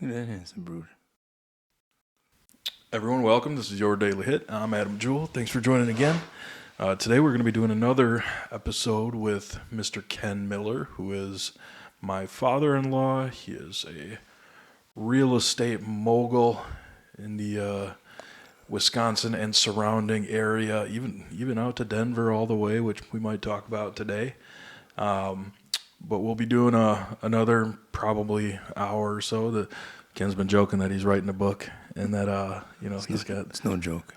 That has a brood. Everyone, welcome. This is Your Daily Hit. I'm Adam Jewell. Thanks for joining again. Today we're going to be doing another episode with Mr. Ken Miller, who is my father-in-law. He is a real estate mogul in the Wisconsin and surrounding area, even out to Denver all the way, which we might talk about today. But we'll be doing another probably hour or so. Ken's been joking that he's writing a book, and that It's no joke.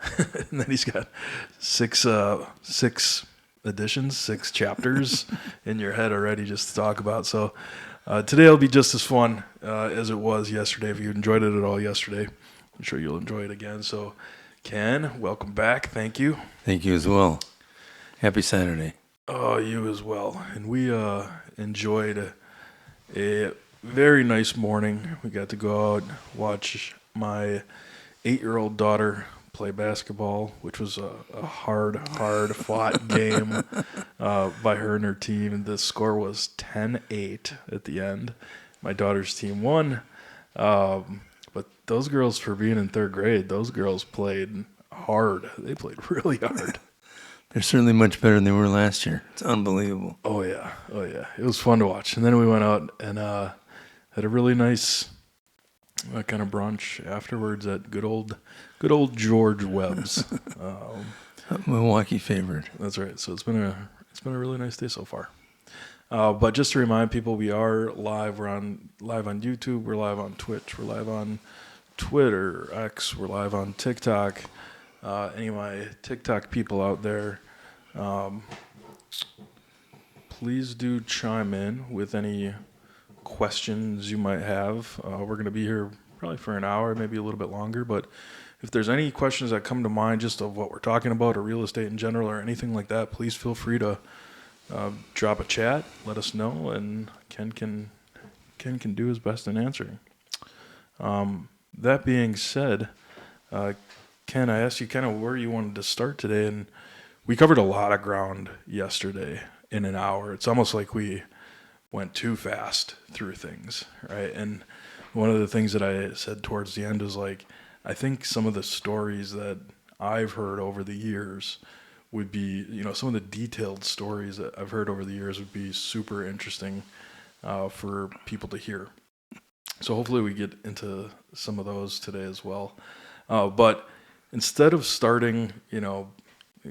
and then he's got six editions, 6 chapters in your head already just to talk about. So today will be just as fun as it was yesterday. If you enjoyed it at all yesterday, I'm sure you'll enjoy it again. So Ken, welcome back. Thank you. Thank you as well. Happy Saturday. Oh, you as well. And we enjoyed a very nice morning. We got to go out, watch my 8-year-old daughter play basketball, which was a hard fought game by her and her team. And the score was 10-8 at the end. My daughter's team won. But those girls, for being in 3rd grade, those girls played hard. They played really hard. They're certainly much better than they were last year. It's unbelievable. Oh yeah. It was fun to watch. And then we went out and had a really nice kind of brunch afterwards at good old George Webb's. Milwaukee favorite. That's right. So it's been a really nice day so far. But just to remind people, we are live. We're live on YouTube. We're live on Twitch. We're live on Twitter, X. We're live on TikTok. Any of my TikTok people out there, please do chime in with any questions you might have. We're going to be here probably for an hour, maybe a little bit longer, but if there's any questions that come to mind just of what we're talking about or real estate in general or anything like that, please feel free to drop a chat, let us know, and Ken can do his best in answering. That being said, Ken, I asked you kind of where you wanted to start today, and we covered a lot of ground yesterday in an hour. It's almost like we went too fast through things, right? And one of the things that I said towards the end is like, I think some of the stories that I've heard over the years would be, some of the detailed stories that I've heard over the years would be super interesting for people to hear. So hopefully we get into some of those today as well. But instead of starting,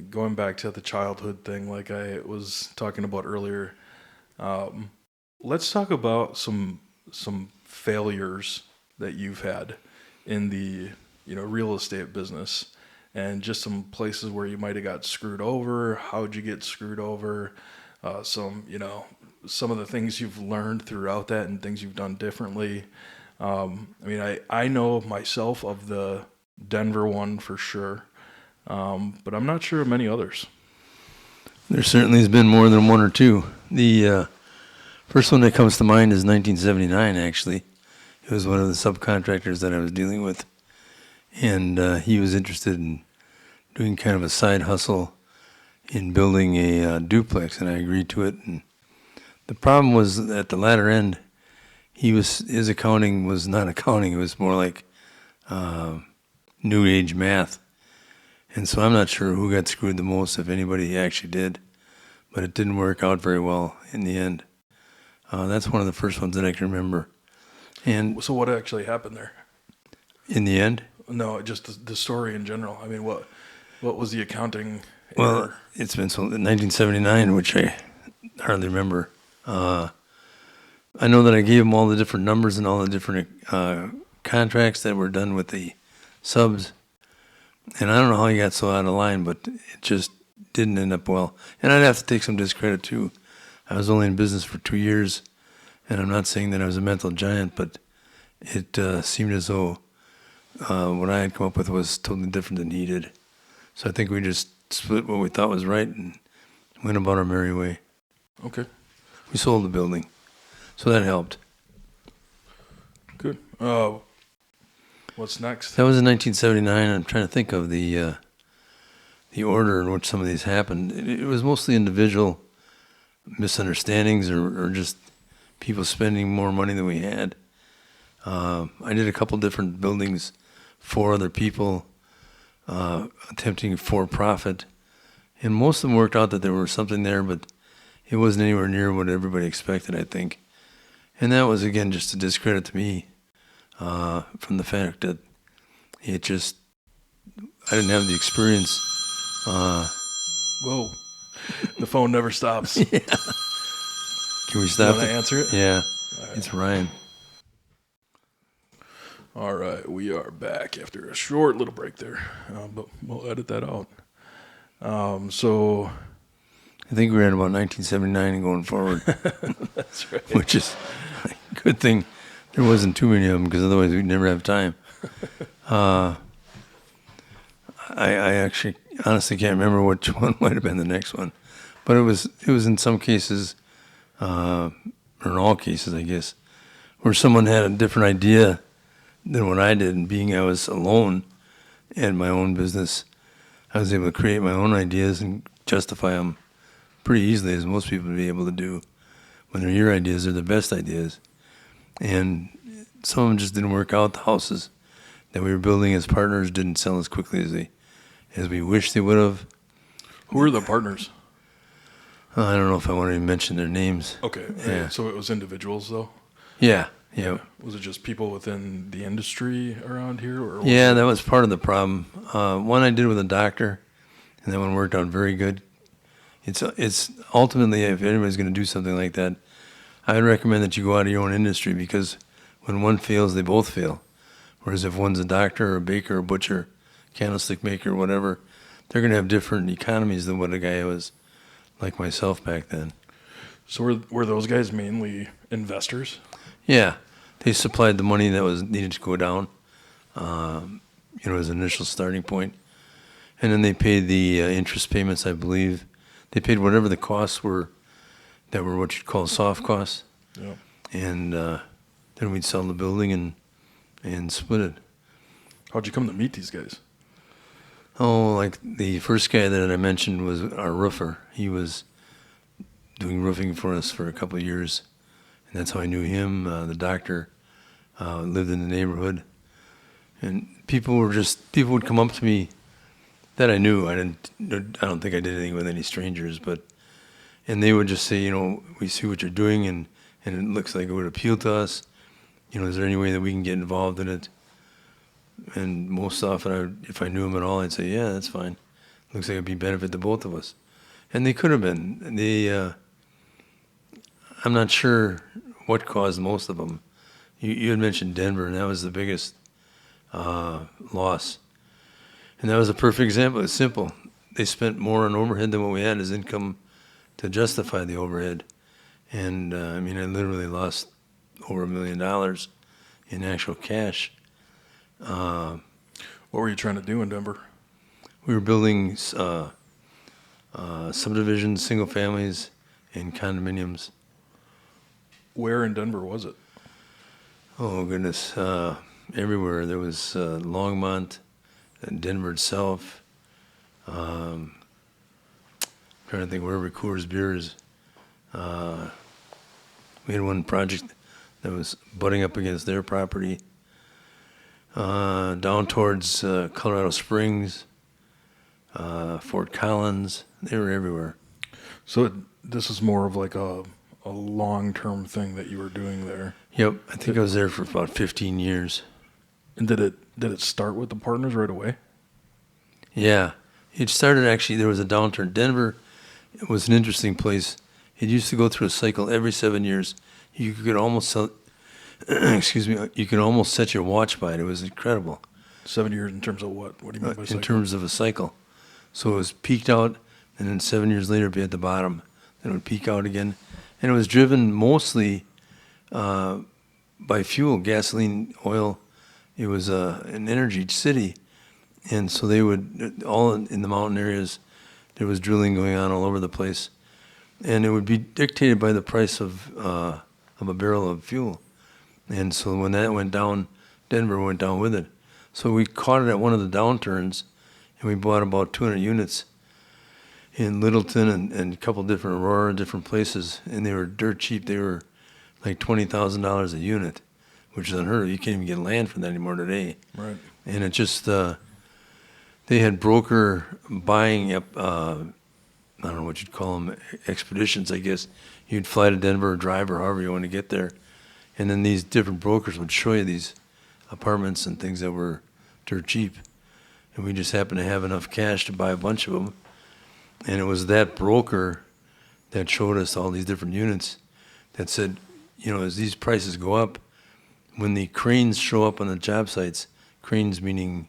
going back to the childhood thing like I was talking about earlier, let's talk about some failures that you've had in the real estate business, and just some places where you might have got screwed over. How'd you get screwed over? Some of the things you've learned throughout that and things you've done differently. I know myself of the Denver one for sure, but I'm not sure of many others. There certainly has been more than one or two. The first one that comes to mind is 1979, actually. It was one of the subcontractors that I was dealing with, and he was interested in doing kind of a side hustle in building a duplex, and I agreed to it. And the problem was at the latter end, his accounting was not accounting; it was more like new age math. And so I'm not sure who got screwed the most, if anybody actually did, but it didn't work out very well in the end. That's one of the first ones that I can remember. And so what actually happened there? In the end? No, just the story in general. I mean, what was the accounting error? Well, it's been in 1979, which I hardly remember. I know that I gave him all the different numbers and all the different contracts that were done with the subs, and I don't know how he got so out of line, but it just didn't end up well. And I'd have to take some discredit too. I was only in business for 2 years, and I'm not saying that I was a mental giant, but it seemed as though what I had come up with was totally different than he did. So I think we just split what we thought was right and went about our merry way. Okay. We sold the building, so that helped. Good. What's next? That was in 1979. I'm trying to think of the order in which some of these happened. It was mostly individual misunderstandings or just people spending more money than we had. I did a couple different buildings for other people, attempting for profit, and most of them worked out that there was something there, but it wasn't anywhere near what everybody expected, I think. And that was, again, just a discredit to me, from the fact that it just, I didn't have the experience. Whoa. The phone never stops. Can we You stop want to it? answer it? Yeah, it's Ryan. All right, we are back after a short little break there, but we'll edit that out. So I think we're at about 1979 and going forward, that's right. which is a good thing there wasn't too many of them, because otherwise we'd never have time. I actually honestly can't remember which one might have been the next one, but it was in some cases, or in all cases, I guess, where someone had a different idea than what I did, and being I was alone and my own business, I was able to create my own ideas and justify them pretty easily, as most people would be able to do. When they're your ideas, they're the best ideas. And some of them just didn't work out. The houses that we were building as partners didn't sell as quickly as we wished they would have. Who are the partners? I don't know if I want to even mention their names. Okay, Yeah. So it was individuals, though? Yeah. Was it just people within the industry around here? Or Yeah, that was part of the problem. One I did with a doctor, and that one worked out very good. It's ultimately, if anybody's going to do something like that, I would recommend that you go out of your own industry, because when one fails, they both fail. Whereas if one's a doctor or a baker or butcher, candlestick maker, whatever, they're going to have different economies than what a guy was like myself back then. So were those guys mainly investors? Yeah, they supplied the money that was needed to go down, as an initial starting point. And then they paid the interest payments, I believe. They paid whatever the costs were that were what you'd call soft costs. Yeah. And then we'd sell the building and split it. How'd you come to meet these guys? Oh, like the first guy that I mentioned was our roofer. He was doing roofing for us for a couple of years, and that's how I knew him. The doctor lived in the neighborhood, and people would come up to me that I knew. I don't think I did anything with any strangers, and they would just say, we see what you're doing, and it looks like it would appeal to us. Is there any way that we can get involved in it? And most often, if I knew them at all, I'd say, yeah, that's fine. Looks like it'd be benefit to both of us. And they could have been. I'm not sure what caused most of them. You had mentioned Denver, and that was the biggest loss. And that was a perfect example. It's simple. They spent more on overhead than what we had as income to justify the overhead. And, I literally lost over $1 million in actual cash. What were you trying to do in Denver? We were building subdivisions, single families, and condominiums. Where in Denver was it? Oh, goodness. Everywhere. There was Longmont, Denver itself. Trying to think wherever Coors Beer is. We had one project that was butting up against their property. Down towards Colorado Springs, Fort Collins. They were everywhere. So this is more of like a long-term thing that you were doing there. Yep, I think I was there for about 15 years. And did it start with the partners right away? Yeah, it started actually, there was a downturn. Denver, it was an interesting place. It used to go through a cycle every 7 years. You could almost sell, you could almost set your watch by it. It was incredible. 7 years in terms of what? What do you mean by cycle? In terms of a cycle. So it was peaked out, and then 7 years later, it'd be at the bottom. Then it would peak out again. And it was driven mostly by fuel, gasoline, oil. It was an energy city. And so they would, all in the mountain areas, there was drilling going on all over the place. And it would be dictated by the price of a barrel of fuel. And so when that went down, Denver went down with it. So we caught it at one of the downturns, and we bought about 200 units in Littleton and a couple different Aurora, different places. And they were dirt cheap. They were like $20,000 a unit, which is unheard of. You can't even get land for that anymore today. Right. And it just, they had broker buying up, I don't know what you'd call them, expeditions, I guess. You'd fly to Denver or drive or however you want to get there. And then these different brokers would show you these apartments and things that were dirt cheap. And we just happened to have enough cash to buy a bunch of them. And it was that broker that showed us all these different units that said, you know, as these prices go up, when the cranes show up on the job sites, cranes meaning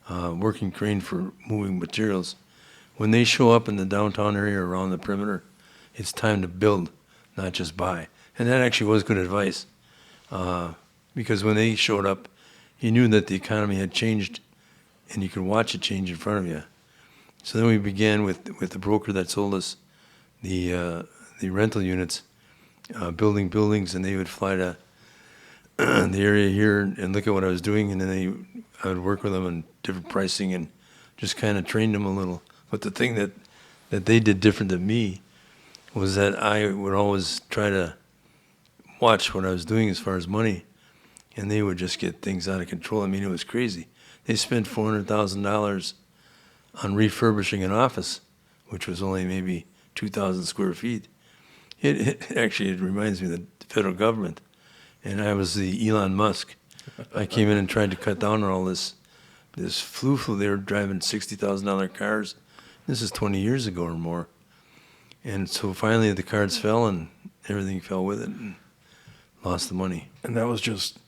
working crane for moving materials, when they show up in the downtown area around the perimeter, it's time to build, not just buy. And that actually was good advice, because when they showed up, you knew that the economy had changed, and you could watch it change in front of you. So then we began with the broker that sold us the rental units, building buildings, and they would fly to the area here and look at what I was doing, and then I would work with them on different pricing and just kind of train them a little. But the thing that they did different than me was that I would always try to watch what I was doing as far as money, and they would just get things out of control. I mean, it was crazy. They spent $400,000 on refurbishing an office, which was only maybe 2,000 square feet. It reminds me of the federal government. And I was the Elon Musk. I came in and tried to cut down on all this flu. They were driving $60,000 cars. This is 20 years ago or more. And so finally the cards fell and everything fell with it and lost the money. And that was just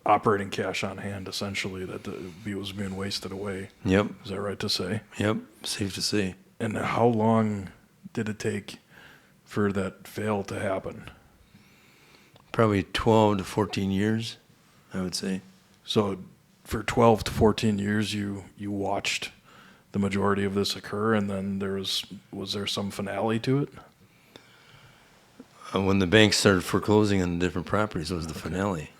operating cash on hand, essentially, that was being wasted away. Yep. Is that right to say? Yep, safe to say. And how long did it take for that fail to happen? Probably 12 to 14 years, I would say. So for 12 to 14 years, you watched the majority of this occur, and then was there some finale to it? When the banks started foreclosing on different properties, it was the finale.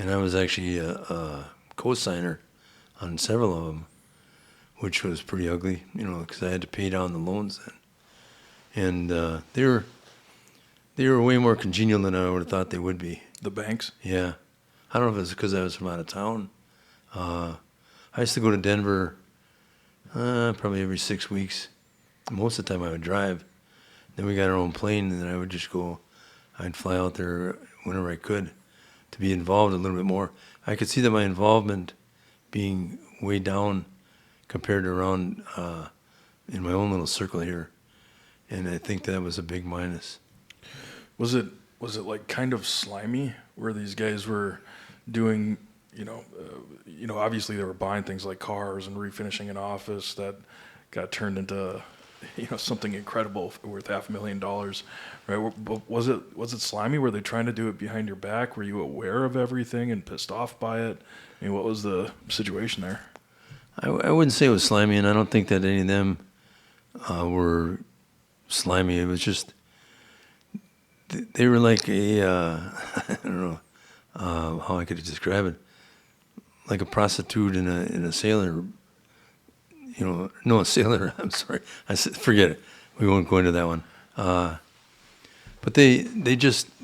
And I was actually a co-signer on several of them, which was pretty ugly, you know, because I had to pay down the loans then. And they were way more congenial than I would have thought they would be. The banks? Yeah. I don't know if it's because I was from out of town. I used to go to Denver probably every 6 weeks. Most of the time I would drive. Then we got our own plane, and then I would just go. I'd fly out there whenever I could to be involved a little bit more. I could see that my involvement being way down compared to around in my own little circle here. And I think that was a big minus. Was it like kind of slimy where these guys were doing, obviously they were buying things like cars and refinishing an office that got turned into, something incredible worth $500,000, right? But was it slimy? Were they trying to do it behind your back? Were you aware of everything and pissed off by it? I mean, what was the situation there? I wouldn't say it was slimy, and I don't think that any of them were slimy. It was just they were like a I don't know how I could describe it, like a prostitute and a sailor. No, a sailor. I'm sorry. I said, forget it. We won't go into that one. But they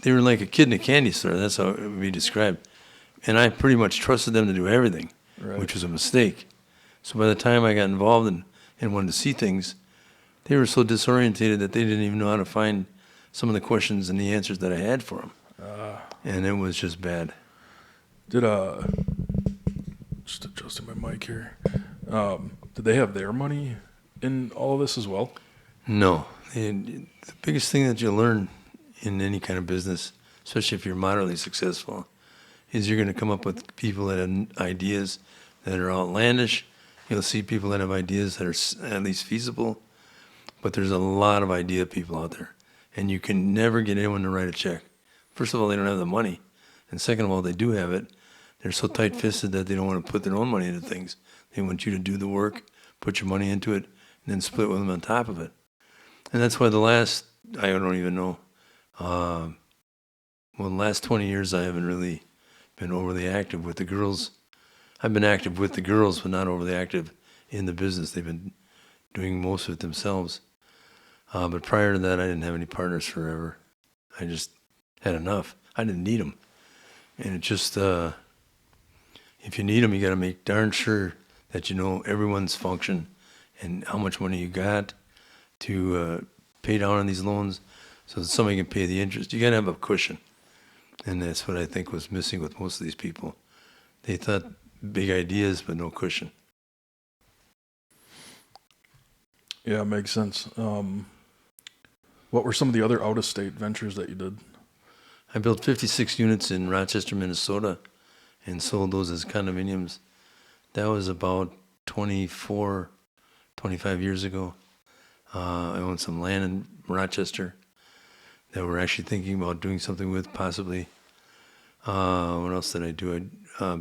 were like a kid in a candy store. That's how it would be described. And I pretty much trusted them to do everything, right, which was a mistake. So by the time I got involved and wanted to see things, they were so disorientated that they didn't even know how to find some of the questions and the answers that I had for them. And it was just bad. Just adjusting my mic here. Did they have their money in all of this as well? No. The biggest thing that you learn in any kind of business, especially if you're moderately successful, is you're going to come up with people that have ideas that are outlandish. You'll see people that have ideas that are at least feasible. But there's a lot of idea people out there. And you can never get anyone to write a check. First of all, they don't have the money. And second of all, they do have it. They're so tight-fisted that they don't want to put their own money into things. They want you to do the work, put your money into it, and then split with them on top of it. And that's why the last 20 years I haven't really been overly active with the girls. I've been active with the girls, but not overly active in the business. They've been doing most of it themselves. But prior to that, I didn't have any partners forever. I just had enough. I didn't need them. And it just, if you need them, you got to make darn sure that you know everyone's function and how much money you got to pay down on these loans so that somebody can pay the interest. You got to have a cushion. And that's what I think was missing with most of these people. They thought big ideas, but no cushion. Yeah, it makes sense. What were some of the other out-of-state ventures that you did? I built 56 units in Rochester, Minnesota, and sold those as condominiums. That was about 25 years ago. I owned some land in Rochester that we're actually thinking about doing something with, possibly. What else did I do? I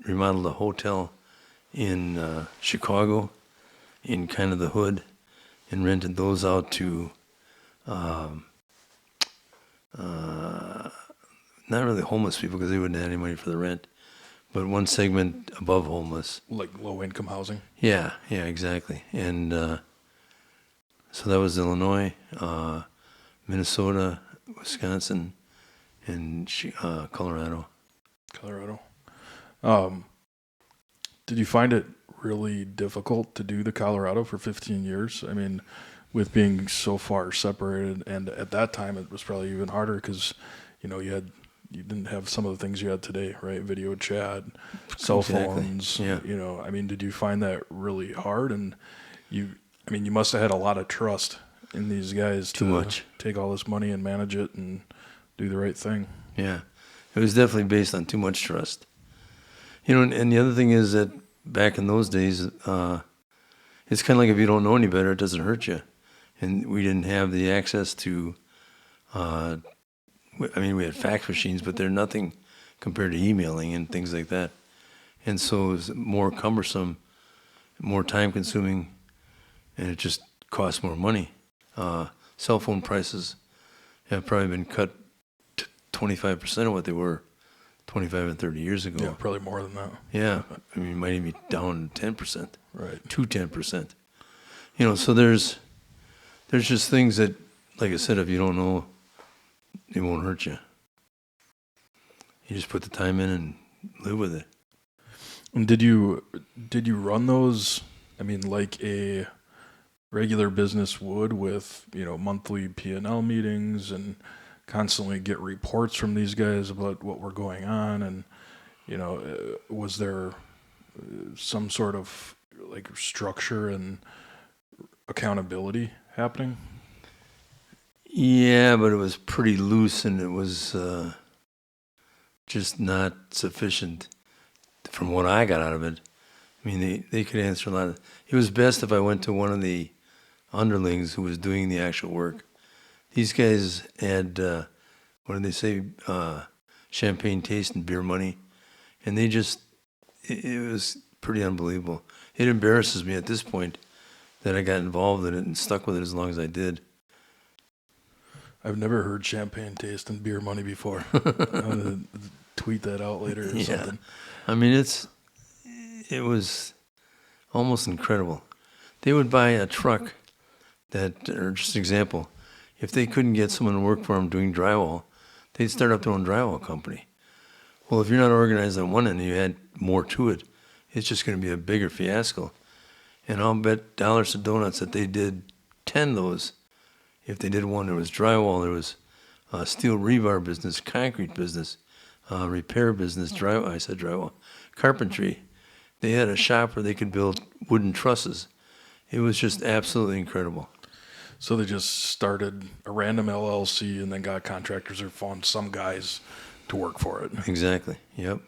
remodeled a hotel in Chicago, in kind of the hood, and rented those out to not really homeless people because they wouldn't have any money for the rent, but one segment above homeless. Like low-income housing? Yeah, exactly. And so that was Illinois, Minnesota, Wisconsin, and Colorado. Did you find it really difficult to do the Colorado for 15 years? I mean, with being so far separated, and at that time it was probably even harder because, you didn't have some of the things you had today, right? Video chat, cell Exactly. phones. Yeah. I mean, did you find that really hard? And you must have had a lot of trust in these guys Too much. take all this money and manage it and do the right thing. Yeah, it was definitely based on too much trust. And the other thing is that back in those days, it's kind of like if you don't know any better, it doesn't hurt you. And we didn't have the access to, we had fax machines, but they're nothing compared to emailing and things like that. And so it was more cumbersome, more time consuming, and it just cost more money. Cell phone prices have probably been cut to 25% of what they were 25 and 30 years ago. Yeah, probably more than that. Yeah, it might even be down 10%. Right. To 10%. So there's just things that, like I said, if you don't know, it won't hurt you. You just put the time in and live with it. And did you run those, like a regular business would with, monthly P&L meetings and constantly get reports from these guys about what were going on? And, was there some sort of like structure and accountability happening? Yeah, but it was pretty loose, and it was just not sufficient from what I got out of it. They could answer a lot of... It was best if I went to one of the underlings who was doing the actual work. These guys had, what did they say, champagne taste and beer money, and they just... It was pretty unbelievable. It embarrasses me at this point that I got involved in it and stuck with it as long as I did. I've never heard champagne taste and beer money before. I'm gonna tweet that out later or something. It was almost incredible. They would buy a truck or just an example, if they couldn't get someone to work for them doing drywall, they'd start up their own drywall company. Well, if you're not organized on one end and you add more to it, it's just going to be a bigger fiasco. And I'll bet dollars to donuts that they did 10 of those. If they did one, there was drywall, there was steel rebar business, concrete business, repair business, drywall, carpentry. They had a shop where they could build wooden trusses. It was just absolutely incredible. So they just started a random LLC and then got contractors or found some guys to work for it. Exactly, yep.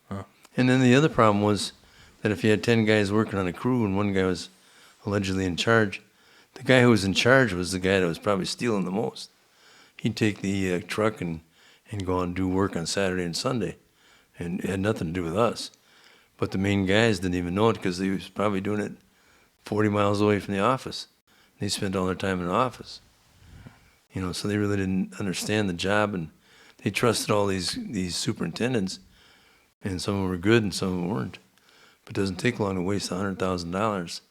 Huh. And then the other problem was that if you had 10 guys working on a crew and one guy was allegedly in charge, the guy who was in charge was the guy that was probably stealing the most. He'd take the truck and go and do work on Saturday and Sunday, and it had nothing to do with us. But the main guys didn't even know it because he was probably doing it 40 miles away from the office. They spent all their time in the office. So they really didn't understand the job, and they trusted all these superintendents, and some of them were good and some of them weren't. But it doesn't take long to waste $100,000